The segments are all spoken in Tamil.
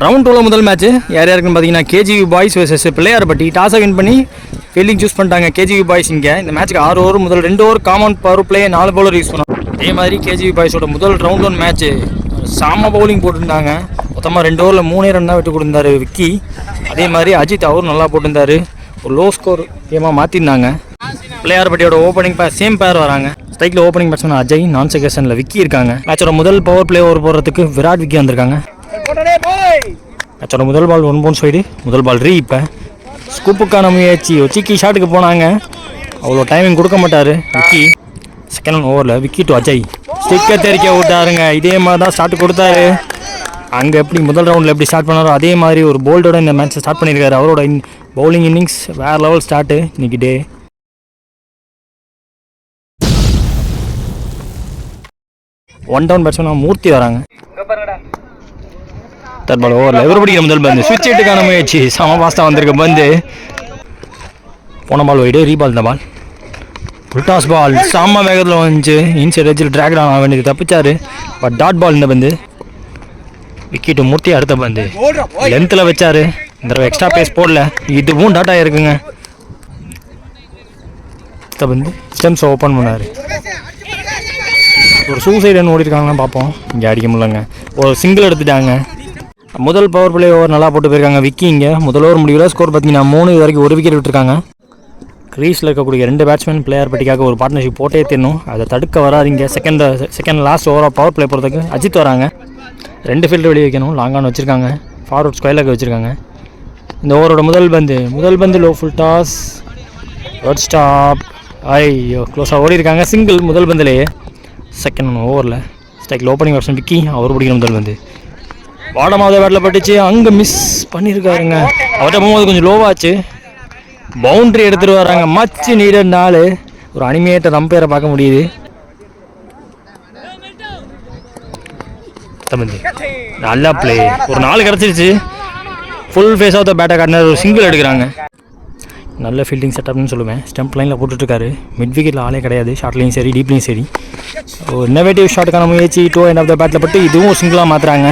ரவுண்ட் 2 முதல் மேட்ச் யார் யாருக்குன்னு பார்த்தீங்கன்னா கேஜிவி பாய்ஸ் வர்சஸ் பிள்ளையார்பட்டி. டாஸை வின் பண்ணி ஃபீல்டிங் சூஸ் பண்ணிட்டாங்க கேஜிவி பாய்ஸ். இங்கே இந்த மேட்ச்சுக்கு 6 ஓவர் முதல் 2 over common power play 4 bowler use பண்ணோம். அதே மாதிரி கேஜிவி பாய்ஸோட முதல் ரவுண்ட் 1 மேட்ச்சு சாம பவுலிங் போட்டுருந்தாங்க. மொத்தமாக 2 ஓவரில் 3 ரன் தான் விட்டு கொடுத்தாரு விக்கி. அதே மாதிரி அஜித் அவரும் நல்லா போட்டிருந்தாரு. ஒரு லோ ஸ்கோர் கேமாக மாற்றிருந்தாங்க. பிள்ளையார்பட்டியோட ஓப்பனிங் சேம் பேர் வராங்க. ஸ்ட்ரைக்கில் ஓப்பனிங் பேட்ஸ்மேன் அஜய், நான் செகஷனில் விக்கி இருக்காங்க. மேட்சோட முதல் பவர் பிளே ஓவர் போடுறதுக்கு விராட் விக்கி வந்திருக்காங்க. மேட்சோட முதல் பால் 1 பவுன்ஸ் சைடு. முதல் பால் இப்போ ஸ்கூப்புக்கான முயற்சி ஒச்சிக்கி ஷாட்டுக்கு போனாங்க. அவ்வளோ டைமிங் கொடுக்க மாட்டார் விக்கி. செகண்ட் ஓவரில் விக்கி டு அஜய் ஸ்டிக்கை தெரிக்க விட்டாருங்க. இதே மாதிரி தான் ஸ்டார்ட் கொடுத்தாரு. அங்கே எப்படி முதல் ரவுண்டில் எப்படி ஸ்டார்ட் பண்ணாரோ அதே மாதிரி ஒரு போல்டோட இந்த மேட்ச்சை ஸ்டார்ட் பண்ணியிருக்காரு. அவரோட பவுலிங் இன்னிங்ஸ் வேறு லெவல் ஸ்டார்ட்டு இன்னைக்கு day. One down batsman Murthy வராங்க. தேர்ட் பால் ஓவரில் எவர் பிடிக்கிற முதல் பந்து ஸ்விட்ச் ஹிட்டுக்கான முயற்சி சம ஃபாஸ்ட்டாக வந்திருக்க பந்து. போன பால் வைடு ரீபால். இந்த பால் புல்டாஸ் பால் செம்ம வேகத்தில் வந்துச்சு. இன்சைட் எட்ஜில் ட்ராக் ஆக வேண்டியது தப்பிச்சாரு. பட் டாட் பால் இந்த பந்து. விக்கெட்டு மூர்த்தி அடுத்த பந்து லென்த்தில் வச்சாரு. இந்த தடவை எக்ஸ்ட்ரா பேஸ் போடல. இதுவும் டாட் ஆகிருக்குங்க. அடுத்த பந்து ஸ்டெம்ஸ் ஓப்பன் பண்ணார். ஒரு சூசைட் ரன் ஓடிருக்காங்கன்னு பார்ப்போம். இங்கே அடிக்க முடியலங்க. ஒரு சிங்கிள் எடுத்துட்டாங்க. முதல் பவர் பிளே ஓவர் நல்லா போட்டு போயிருக்காங்க விக்கி. இங்கே முதல் ஓவர் முடிவில் ஸ்கோர் பார்த்தீங்கன்னா 3 இது வரைக்கும் 1 விக்கெட் விட்டுருக்காங்க. க்ரீஸில் இருக்கக்கூடிய 2 பேட்ஸ்மேன் பிளேயர்பட்டிக்காக ஒரு பார்ட்னர்ஷிப் போட்டே தெரியணும். அதை தடுக்க வராதிங்க. செகண்ட் லாஸ்ட் ஓவராக பவர் பிளே போகிறதுக்கு அஜித் வராங்க. 2 ஃபீல்டு வெளியே வைக்கணும். லாங் ஆன் வச்சுருக்காங்க. ஃபார்வர்ட் ஸ்கொயர்லாக வச்சுருக்காங்க. இந்த ஓவரோட முதல் பந்து லோ ஃபுல் டாஸ் ஒர்ட் ஸ்டாப். ஐயோ க்ளோஸாக ஓடி இருக்காங்க. சிங்கிள் முதல் பந்துலேயே. செகண்ட் ஓவரில் ஸ்ட்ரைக்கில் ஓப்பனிங் பேட்ஸ்மேன் விக்கி அவர் பிடிக்கிற முதல் பந்து வாடமாவது பேட்டில் பட்டுச்சு. அங்கே மிஸ் பண்ணியிருக்காருங்க. அவர்கிட்ட போகும்போது கொஞ்சம் லோவாச்சு. பவுண்ட்ரி எடுத்துகிட்டு வராங்க. மச்சு நீடட் நாள். ஒரு அனிமேட்டர் அம்பையரை பார்க்க முடியுது. நல்லா பிளே. ஒரு 4 கிடச்சிருச்சு. ஃபுல் ஃபேஸ் ஆஃப் த பேட்டை காட்டினார். ஒரு சிங்கிள் எடுக்கிறாங்க. நல்ல ஃபீல்டிங் செட்டப்னு சொல்லுவேன். ஸ்டெம்ப் லைனில் போட்டுட்ருக்காரு. மிட் விக்கெட்டில் ஆளே கிடையாது. ஷார்ட்லையும் சரி டீப்லையும் சரி. ஒரு இன்னோவேட்டிவ் ஷாட்டுக்கான முயற்சி டூ எண்ட் ஆஃப் த பேட்டில் பட்டு இதுவும் ஒரு சிங்கிளாக மாற்றுறாங்க.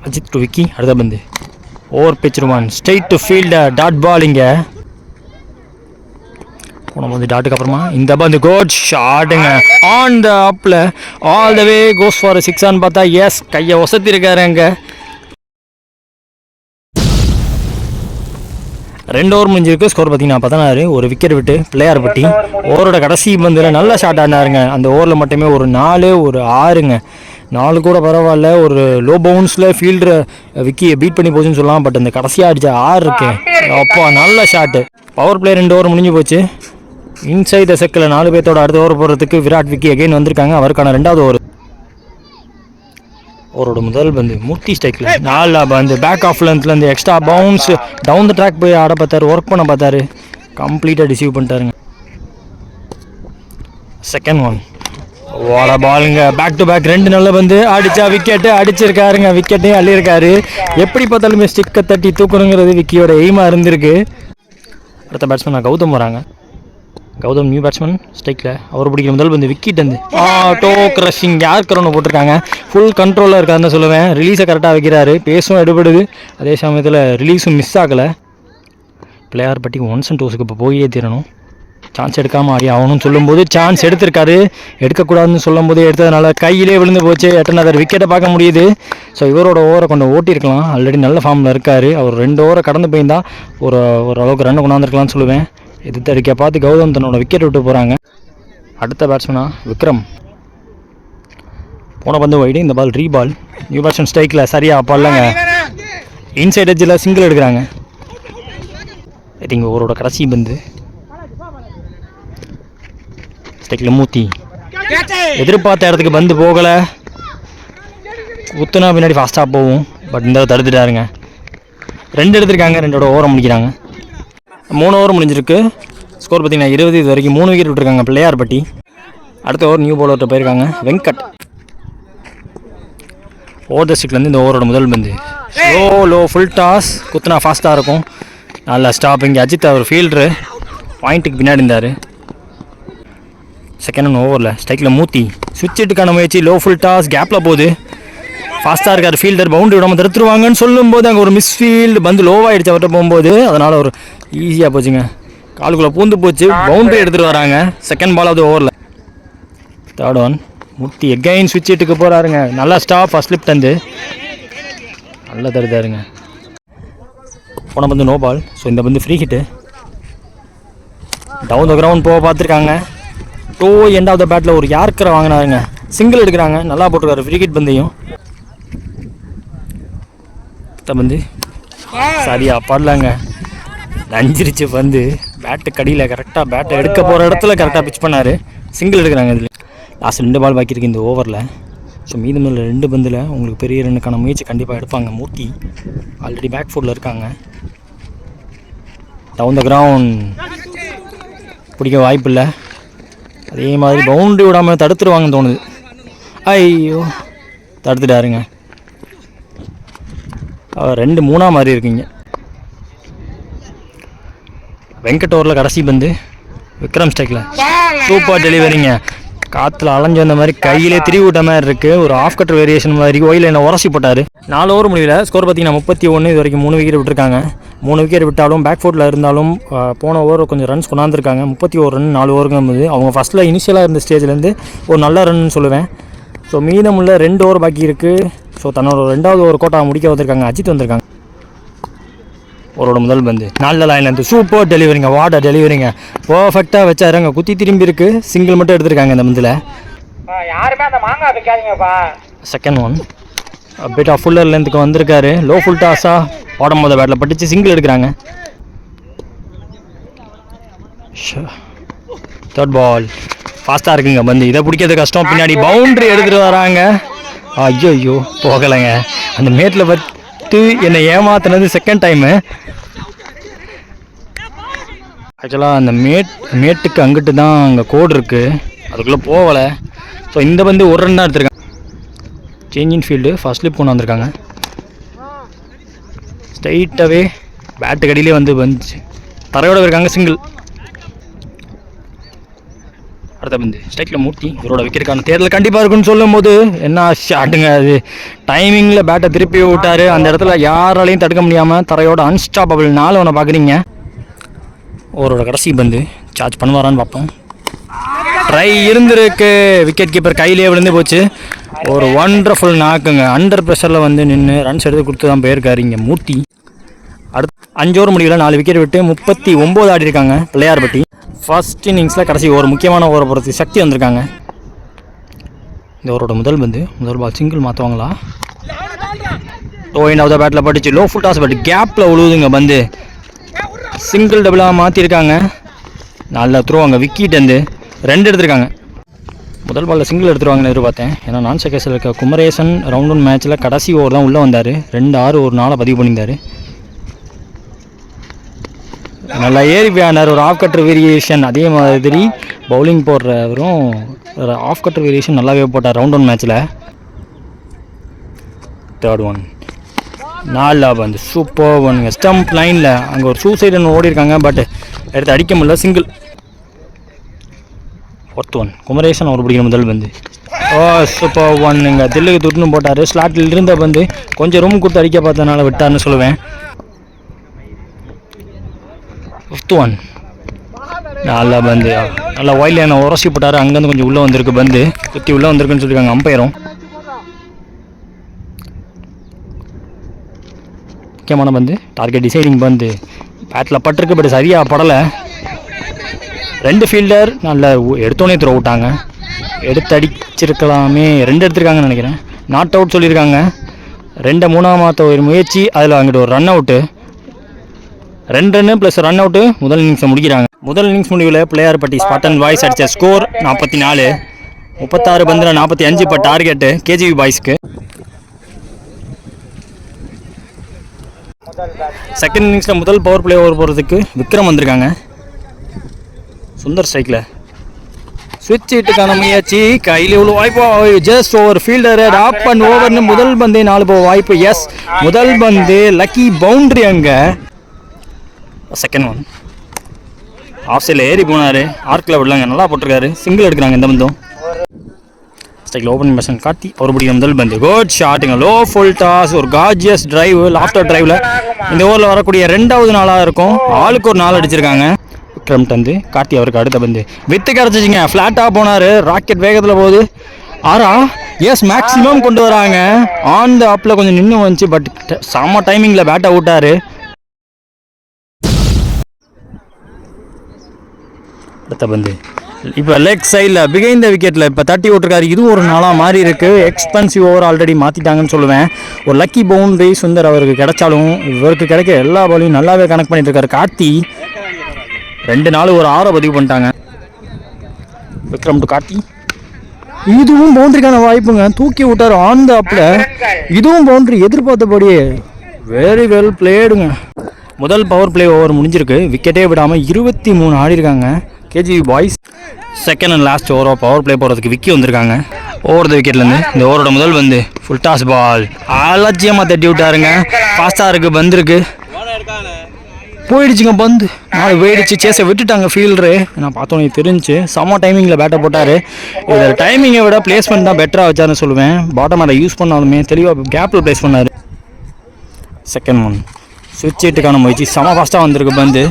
அஜித் டு விக்கி அடுத்த பந்து over pitch 1 straight to fielder dot ball. இங்கே போன பந்து டாட்டுக்கு அப்புறமா இந்த பந்து கோட் ஷாட்டுங்க. ஆன் த அப்பில் all the way goes for 6 பார்த்தா எஸ் கையை ஒசத்திருக்காரு. அங்கே 2 ஓவர் முடிஞ்சிருக்கு. ஸ்கோர் பார்த்தீங்கன்னா 16. ஒரு விக்கெட் விட்டு பிள்ளையார்பட்டி. ஓவரோட கடைசி பந்தில் நல்லா ஷாட் ஆடினாருங்க. அந்த ஓவரில் மட்டுமே ஒரு 4 ஒரு 6ங்க. 4 கூட பரவாயில்ல. ஒரு லோ பவுன்ஸில் ஃபீல்டரை விக்கியை பீட் பண்ணி போச்சுன்னு சொல்லலாம். பட் அந்த கடைசியாக அடிச்ச 6 இருக்கு. அப்போ நல்ல ஷாட்டு. பவர் பிளே 2 ஓவர் முடிஞ்சு போச்சு. இன்சைட் த செக்கில் 4 பேர்த்தோட அடுத்த ஓவர் போடுறதுக்கு விராட் விக்கி அகைன் வந்திருக்காங்க. அவருக்கான 2வது ஓவர். அவரோட முதல் பந்து மூர்த்தி ஸ்ட்ரைக்கில் 4 பந்து பேக் ஆஃப் லென்த்லேருந்து extra bounce down the track போய் ஆட பார்த்தாரு. ஒர்க் பண்ண பார்த்தாரு. கம்ப்ளீட்டாக டிசீவ் பண்ணிட்டாருங்க. செகண்ட் ஒன் வாட பாலுங்க. பேக் டு பேக் 2 நல்ல பந்து அடிச்சா விக்கெட்டு அடிச்சிருக்காருங்க. விக்கெட்டையும் அள்ளியிருக்காரு. எப்படி பார்த்தாலுமே ஸ்டிக்கை தட்டி தூக்கணுங்கிறது விக்கியோட எய்மாக இருந்திருக்கு. அடுத்த பேட்ஸ்மேன் கௌதம் வராங்க. கௌதம் நியூ பேட்ஸ்மேன் ஸ்ட்ரைக்கில் அவர் பிடிக்கிற முதல் பந்து விக்கெட் வந்து டோ க்ரஷிங் யார் ஒன்று போட்டிருக்காங்க. ஃபுல் கண்ட்ரோலாக இருக்காருன்னு சொல்லுவேன். ரிலீஸை கரெக்டாக வைக்கிறாரு. பேஸும் எடுபடுது. அதே சமயத்தில் ரிலீஸும் மிஸ் ஆகலை. பிள்ளையார்பட்டி 1s and 2s இப்போ போயே தீரணும். சான்ஸ் எடுக்காமல் ஆடி ஆகணும்னு சொல்லும்போது சான்ஸ் எடுத்திருக்காரு. எடுக்கக்கூடாதுன்னு சொல்லும் போது எடுத்ததுனால கையிலே விழுந்து போச்சு. எட்டனாதர் விக்கெட்டை பார்க்க முடியுது. ஸோ இவரோட ஓவரை கொஞ்சம் ஓட்டியிருக்கலாம். ஆல்ரெடி நல்ல ஃபார்மில் இருக்கார். அவர் 2 ஓவரை கடந்து போயிருந்தால் ஓரளவுக்கு ரன் கொண்டாந்துருக்கலாம்னு சொல்லுவேன். எதிர்த்து அடிக்க பார்த்து கௌதம் தன்னோட விக்கெட் விட்டு போகிறாங்க. அடுத்த பேட்ஸ்மேனா விக்ரம். போன பந்து வைடு. இந்த பால் ரீபால். நியூ பேட்ஸ்மேன் ஸ்ட்ரைக்கில் சரியாக பல்லங்க. இன்சைட் எட்ஜில் சிங்கிள் எடுக்கிறாங்க. ஐ திங்க் ஓவரோட கடைசி பந்து ஸ்ட்ரைக்கில் மூர்த்தி எதிர்பார்த்த இடத்துக்கு பந்து போகலை. குத்துனா பின்னாடி ஃபாஸ்ட்டாக போகும். பட் இந்த தடுத்துட்டாருங்க. 2 எடுத்திருக்காங்க. 2ஓட ஓவரை முடிக்கிறாங்க. 3 ஓவர் முடிஞ்சிருக்கு. ஸ்கோர் பார்த்தீங்கன்னா 20. இது வரைக்கும் 3 விக்கெட் விட்டுருக்காங்க பிள்ளையார்பட்டி. அடுத்த ஓவர் நியூ பவுலர்கிட்ட போயிருக்காங்க வெங்கட். ஓவர் த ஸ்டிக்லேருந்து இந்த ஓவரோட முதல் பந்து லோ ஃபுல் டாஸ். குத்துனா ஃபாஸ்ட்டாக இருக்கும். நல்லா ஸ்டாப். இங்கே அஜித் அவர் ஃபீல்டரு பாயிண்ட்டுக்கு பின்னாடி இருந்தார். செகண்ட் ஓவரில் ஸ்ட்ரைக்கில் மூர்த்தி ஸ்விட்ச் ஹிட்டுக்கான முயற்சி லோ ஃபுல் டாஸ் கேப்பில் போகுது. ஃபாஸ்ட்டாக இருக்கார் ஃபீல்டர். பவுண்டரி விடாமல் தடுத்துருவாங்கன்னு சொல்லும்போது அங்கே ஒரு மிஸ்ஃபீல்டு பந்து லோவாகிடுச்சு அவர்கிட்ட போகும்போது. அதனால் ஒரு ஈஸியாக போச்சுங்க. காலுக்குள்ளே பூந்து போச்சு. பவுண்டரி எடுத்துகிட்டு வராங்க. செகண்ட் பால் ஆஃப் த ஓவரில். Third one. முட்டி எகைன் ஸ்விட்ச் ஹிட்டுக்கு போகிறாருங்க. நல்லா ஸ்டாப். ஃபர்ஸ்ட் ஸ்லிப் தந்து நல்லா தருதாருங்க. போன பந்து நோ பால். ஸோ இந்த பந்து free hit. Down the ground போக பார்த்துருக்காங்க. டோ எண்ட் ஆஃப் த பேட்டில் ஒரு யார்க்கரை வாங்கினாருங்க. சிங்கிள் எடுக்கிறாங்க. நல்லா போட்டுருக்காரு ஃப்ரீ ஹிட் பந்தையும். பந்து சரியா படலாங்க. நஞ்சிருச்சு பந்து. பேட்டு கடியில் கரெக்டாக பேட்டை எடுக்க போகிற இடத்துல கரெக்டாக பிச் பண்ணார். சிங்கிள் எடுக்கிறாங்க. இதில் லாஸ்ட் 2 பால் பாக்கி இருக்குது இந்த ஓவரில். ஸோ மீதமுள்ள 2 பந்தில் உங்களுக்கு பெரிய ரன்னுக்கான முயற்சி கண்டிப்பாக எடுப்பாங்க. மூர்த்தி ஆல்ரெடி பேக் ஃபுட்டில் இருக்காங்க. டவுன் த கிரவுண்ட் பிடிக்க வாய்ப்பு இல்லை. அதே மாதிரி பவுண்டரி விடாமல் தடுத்துருவாங்கன்னு தோணுது. ஐயோ தடுத்துட்டாருங்க. 2-3 மாதிரி இருக்குங்க. வெங்கட் ஓவரில் கடைசி பந்து. விக்ரம் ஸ்ட்ரைக்கில் சூப்பர் டெலிவரிங்க. காற்றுல அலைஞ்சு வந்த மாதிரி கையிலே திரிவு விட்ட மாதிரி இருக்குது. ஒரு ஆஃப் கட்டர் வேரியேஷன் மாதிரி ஓயில் என்ன உரசி போட்டார். 4 ஓவர் முடியல. ஸ்கோர் பார்த்தீங்கன்னா 31. இது வரைக்கும் 3 விக்கெட் விட்டுருக்காங்க. 3 விக்கெட் விட்டாலும் பேக் ஃபுட்டில் இருந்தாலும் போன ஓவர் கொஞ்சம் ரன்ஸ் கொண்டாந்துருக்காங்க. 31 ரன் 4 ஓவருங்கும்போது அவங்க ஃபஸ்ட்டில் இனிஷியலாக இருந்த ஸ்டேஜ்லேருந்து ஒரு நல்ல ரன்னு சொல்லுவேன். ஸோ மீதமுள்ள 2 ஓவர் பாக்கி இருக்குது. ஸோ தன்னோட 2வது ஓவர் கோட்டா முடிக்க வந்திருக்காங்க. அஜித் வந்திருக்காங்க. அவரோட முதல் பந்து நல்ல லைன்லேருந்து சூப்பர் டெலிவரிங்க. வாட டெலிவரிங்க. பர்ஃபெக்டாக வச்சாருங்க. குத்தி திரும்பி இருக்கு. சிங்கிள் மட்டும் எடுத்திருக்காங்க இந்த பந்தில். Second one bit of fuller லென்த்துக்கு வந்திருக்காரு. லோ ஃபுல் டாஸாக ஓடும் போது பேட்டில் பட்டுச்சு. சிங்கிள் எடுக்கிறாங்க. தேர்ட் பால் ஃபாஸ்ட்டாக இருக்குங்க பந்து. இதை பிடிக்கிறது கஷ்டம். பின்னாடி பவுண்டரி எடுத்துகிட்டு வராங்க. ஐயோ போகலைங்க. அந்த மேட்டில் பட்டு என்னை ஏமாத்தினது செகண்ட் டைமு. ஆக்சுவலாக அந்த மேட்டுக்கு அங்கிட்டு தான் அங்கே கோடு இருக்குது. அதுக்குள்ளே போகலை. ஸோ இந்த பந்து ஒரு ரன் தான் எடுத்திருக்காங்க. சேஞ்சிங் ஃபீல்டு ஃபர்ஸ்ட் ஸ்லிப் கொண்டு வந்திருக்காங்க. ஸ்ட்ரைட்டாகவே பேட்டு கடியிலே வந்துச்சு. தரையோட இருக்காங்க. சிங்கிள். அடுத்த பந்து ஸ்ட்ரைக்கில் மூர்த்தி. இவரோட விக்கெட்டுக்கான தேர்தல் கண்டிப்பாக இருக்குன்னு சொல்லும் போது என்ன ஷாட்டுங்க அது. டைமிங்கில் பேட்டை திருப்பி விட்டார். அந்த இடத்துல யாராலையும் தடுக்க முடியாமல் தரையோட அன்ஸ்டாப்பபிள் 4 ஒன்று பார்க்குறீங்க. ஓவரோட கடைசி பந்து சார்ஜ் பண்ணுவாரான்னு பார்ப்போம். ட்ரை இருந்திருக்கு. விக்கெட் கீப்பர் கையிலே விழுந்து போச்சு. ஒரு ஒண்டர்ஃபுல் நாக்குங்க. அண்டர் ப்ரெஷரில் வந்து நின்று ரன்ஸ் எடுத்து கொடுத்து தான் போயிருக்காரு இங்கே மூர்த்தி. அடுத்து 5 ஓவர் முடியல. 4 விக்கெட் விட்டு 39 ஆடி இருக்காங்க பிள்ளையார்பட்டி. ஃபர்ஸ்ட் இன்னிங்ஸில் கடைசி ஒரு முக்கியமான ஓவரை பொறுத்து சக்தி வந்திருக்காங்க. இந்த ஓவரோட முதல் பந்து முதல் பால் சிங்கிள் மாற்றுவாங்களா? டோ எண்ட் ஆஃப் த பேட்டில் பட்டுச்சு. லோ ஃபுல் டாஸ் பட் கேப்பில் விழுவுதுங்க பந்து. சிங்கிள் டபுளாக மாற்றிருக்காங்க. நல்லா த்ரோ. அங்கே விக்கெட் வந்து 2 எடுத்திருக்காங்க. முதல் பாலில் சிங்கிள் எடுத்துருவாங்கன்னு எதிர்பார்த்தேன். ஏன்னா நான் செகஸில் இருக்க குமரேசன் ரவுண்ட் 1 மேட்ச்சில் கடைசி ஓவர் தான் உள்ளே வந்தார். 2-6 ஒரு 4 பதிவு பண்ணியிருந்தார். நல்லா ஏறி போயானார். ஒரு ஆஃப் கட்டர் வேரியேஷன். அதே மாதிரி பவுலிங் போடுறவரும் ஒரு ஆஃப் கட்டர் வேரியேஷன் நல்லாவே போட்டார் ரவுண்ட் 1 மேட்ச்சில். தேர்ட் ஒன் நாலா பந்து சூப்பர் ஒன்றுங்க. ஸ்டம்ப் லைனில் அங்கே ஒரு சூசைட் ஒன்று ஓடி இருக்காங்க. பட் எடுத்து அடிக்க முடியல. சிங்கிள். ஃபோர்த் ஒன் குமரேசன் அவர் பிடிக்கிற முதல் பந்து. சூப்பர் ஒன்னுங்க. தில்லுக்கு துட்டுன்னு போட்டார். ஸ்லாட்டில் இருந்த பந்து கொஞ்சம் ரூம் கொடுத்து அடிக்க பார்த்ததுனால விட்டார்னு சொல்லுவேன். ஃபிஃப்த் ஒன் நல்லா பந்து. நல்லா ஒயிட் லைனை உரசி போட்டார். அங்கேருந்து கொஞ்சம் உள்ளே வந்திருக்கு பந்து. குத்தி உள்ளே வந்திருக்குன்னு சொல்லியிருக்காங்க அம்பையரும். முக்கியமான பந்து டார்கெட் டிசைடிங் பந்து. பேட்டில் பட்டிருக்கு பட் சரியாக படலை. 2 ஃபீல்டர் நல்லா எடுத்தோடனே த்ரோ விட்டாங்க. எடுத்து அடிச்சிருக்கலாமே. 2 எடுத்திருக்காங்கன்னு நினைக்கிறேன். நாட் அவுட் சொல்லியிருக்காங்க. 2 3ஆம் ஒரு முயற்சி. அதில் அங்கிட்டு ஒரு run out. 2 run plus run out. முதல் இன்னிங்ஸை முடிக்கிறாங்க. முதல் இன்னிங்ஸ் முடிவில் பிள்ளையார்பட்டி ஸ்பாட்டன் பாய்ஸ் அடித்த ஸ்கோர் 44. 36 பந்தில் 45 இப்போ டார்கெட்டு கேஜிவி பாய்ஸ்க்கு. செகண்ட் இன்னிங்ஸில் முதல் பவர் பிளே ஓவர் போகிறதுக்கு விக்ரம் வந்திருக்காங்க. சுந்தர் ஸ்ட்ரைக்கில் ஸ்விட்ச் ஹிட்டுக்கான முயற்சி. கையில் இவ்வளோ வாய்ப்பு. Just over fielder top and ஓவர்னு முதல் பந்தே 4 போக வாய்ப்பு. எஸ் முதல் பந்து லக்கி பவுண்ட்ரி. அங்கே செகண்ட் ஒன் ஆஃப் சைடில் ஏறி போனார். ஆர்க்கில் விடலாங்க. நல்லா போட்டிருக்காரு. சிங்கிள் எடுக்கிறாங்க இந்த பந்தும். ஸ்டைல் ஓப்பனிங் பேட்ஸ்மேன் கார்த்தி அவர் பிடிக்கிற முதல் பந்து குட் ஷாட்டுங்க. லோ ஃபுல் டாஸ், ஒரு கார்ஜியஸ் டிரைவ். லாஃப்டர் டிரைவில் இந்த ஓவரில் வரக்கூடிய 2வது நாளாக இருக்கும். ஆளுக்கு ஒரு 4 அடிச்சிருக்காங்க. விக்ரம் வந்து கார்த்தி அவருக்கு அடுத்த பந்து வித்து கிடச்சிச்சிங்க. ஃப்ளாட்டாக போனார். ராக்கெட் வேகத்தில் போகுது. ஆறா எஸ் மேக்ஸிமம் கொண்டு வராங்க. ஆன் த அப்பில் கொஞ்சம் நின்று வந்துச்சு. பட் செம்ம டைமிங்கில் பேட்டை விட்டார். அடுத்த பந்து இப்போ லெக் சைடில் பிகைந்த விக்கெட்டில் இப்போ தட்டி விட்டுருக்காரு. இதுவும் ஒரு நாளாக மாறி இருக்குது. எக்ஸ்பென்சிவ் ஓவர் ஆல்ரெடி மாற்றிட்டாங்கன்னு சொல்லுவேன். ஒரு லக்கி பவுண்டரி சுந்தர் அவருக்கு கிடைச்சாலும் இவருக்கு கிடைக்க எல்லா பாலையும் நல்லாவே கனெக்ட் பண்ணிட்டு இருக்காரு. கார்த்தி 2 நாள் ஒரு 6 பதிவு பண்ணிட்டாங்க. விக்ரம் டு கார்த்தி, இதுவும் பவுண்டரிக்கான வாய்ப்புங்க. தூக்கி விட்டார் ஆன் த அப்பில். இதுவும் பவுண்டரி எதிர்பார்த்தபடியே. வெரி வெல் பிளேடுங்க. முதல் பவர் பிளே ஓவர் முடிஞ்சிருக்கு. விக்கெட்டே விடாமல் 23 ஆடிருக்காங்க KGV boys. Second and last ஓவரோ பவர் பிளே போகிறதுக்கு விக்கி வந்திருக்காங்க. ஓவர் த விக்கெட்லேருந்து இந்த ஓவரோட முதல் வந்து ஃபுல் டாஸ் பால் அலட்சியமாக தட்டி விட்டாருங்க. ஃபாஸ்ட்டாக இருக்குது, பந்துருக்கு போயிடுச்சுங்க. பந்து 4 போயிடுச்சு. சேஸை விட்டுட்டாங்க ஃபீல்டரு. நான் பார்த்தோன்னே தெரிஞ்சு செம்ம டைமிங்கில் பேட்டை போட்டார். இதில் டைமிங்கை விட பிளேஸ்மெண்ட் தான் பெட்டராக வச்சாருன்னு சொல்லுவேன். பாட்டம் அதை யூஸ் பண்ணாலுமே தெளிவாக கேப்பில் ப்ளேஸ் பண்ணார். செகண்ட் ஒன் சுவிட்ச் ஹிட்டுக்கான முயற்சி செம்ம ஃபாஸ்ட்டாக வந்திருக்கு. பந்து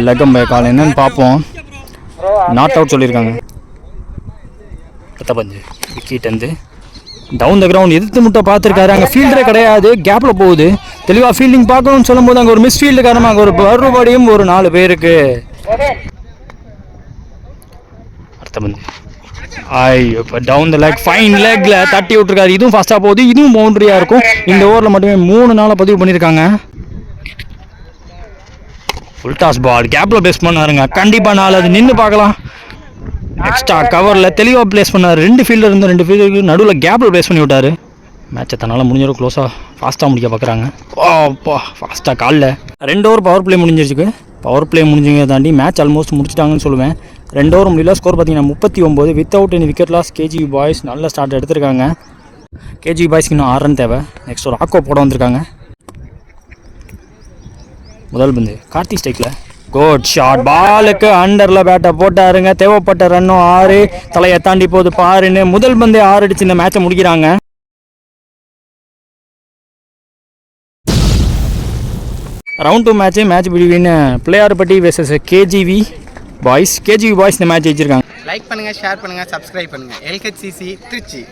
லெக்கம் கால் என்னன்னு பார்ப்போம். நாட் அவுட் சொல்லியிருக்காங்க. அடுத்த பந்து விக்கெட் வந்து டவுன் த கிரவுண்ட் எதிர்த்து முட்டை பார்த்துருக்காரு. அங்கே ஃபீல்டரே கிடையாது, கேப்பில் போகுது. தெளிவாக ஃபீல்டிங் பார்க்கணும்னு சொல்லும்போது அங்கே ஒரு மிஸ் ஃபீல்டு காரணமாக அங்கே ஒரு மறுபடியும் ஒரு 4 பேருக்கு. அடுத்த பந்து இப்போ டவுன் த லெக் ஃபைன் லெக்கில் தட்டி விட்டுருக்காரு. இதுவும் ஃபாஸ்ட்டாக போகுது. இதுவும் பவுண்டரியாக இருக்கும். இந்த ஓவரில் மட்டுமே 3 நாளாக பதிவு பண்ணியிருக்காங்க. ஃபுல் டாஸ் பால் கேப்பில் ப்ளேஸ் பண்ணாருங்க. கண்டிப்பாக 4 அது நின்று பார்க்கலாம். எக்ஸ்ட்ரா கவரில் தெளிவாக ப்ளேஸ் பண்ணார். 2 ஃபீல்டர் இருந்து 2 ஃபீல்டருக்கு நடுவில் கேப்பில் ப்ளேஸ் பண்ணி விட்டார். மேட்சை தன்னால் முடிஞ்சவரை க்ளோஸாக ஃபாஸ்ட்டாக முடிக்க பார்க்குறாங்க. ஓப்பா ஃபாஸ்ட்டாக காலில் 2 ஓவர் பவர் பிளே முடிஞ்சிருக்கு. பவர் பிளே முடிஞ்சுங்க தாண்டி மேட்ச் ஆல்மோஸ்ட் முடிச்சிட்டாங்கன்னு சொல்லுவேன். 2 ஓவர் முடியல. ஸ்கோர் பார்த்தீங்கன்னா 39 without any wicket loss. KGV boys நல்ல ஸ்டார்ட் எடுத்திருக்காங்க. கேஜிவி பாய்ஸ்க்கு இன்னும் 6 ரன் தேவை. நெக்ஸ்ட் ஒரு ஆக்கோ போட வந்திருக்காங்க. முதல் பந்து கார்த்தி ஸ்டைக்கில் குட் ஷாட். பாலுக்கு அண்டரில் பேட்டை போட்டாருங்க. தேவைப்பட்ட ரன்னும் 6. தலையை தாண்டி போகுது பாருன்னு முதல் பந்தே 6 அடிச்சு இந்த மேட்சை முடிக்கிறாங்க. Round 2 match between Pillaiyarpatti versus KGV boys. KGV boys இந்த மேட்ச் ஜெயிச்சிருக்காங்க. லைக் பண்ணுங்கள், ஷேர் பண்ணுங்கள், சப்ஸ்கிரைப் பண்ணுங்கள். LHCC திருச்சி.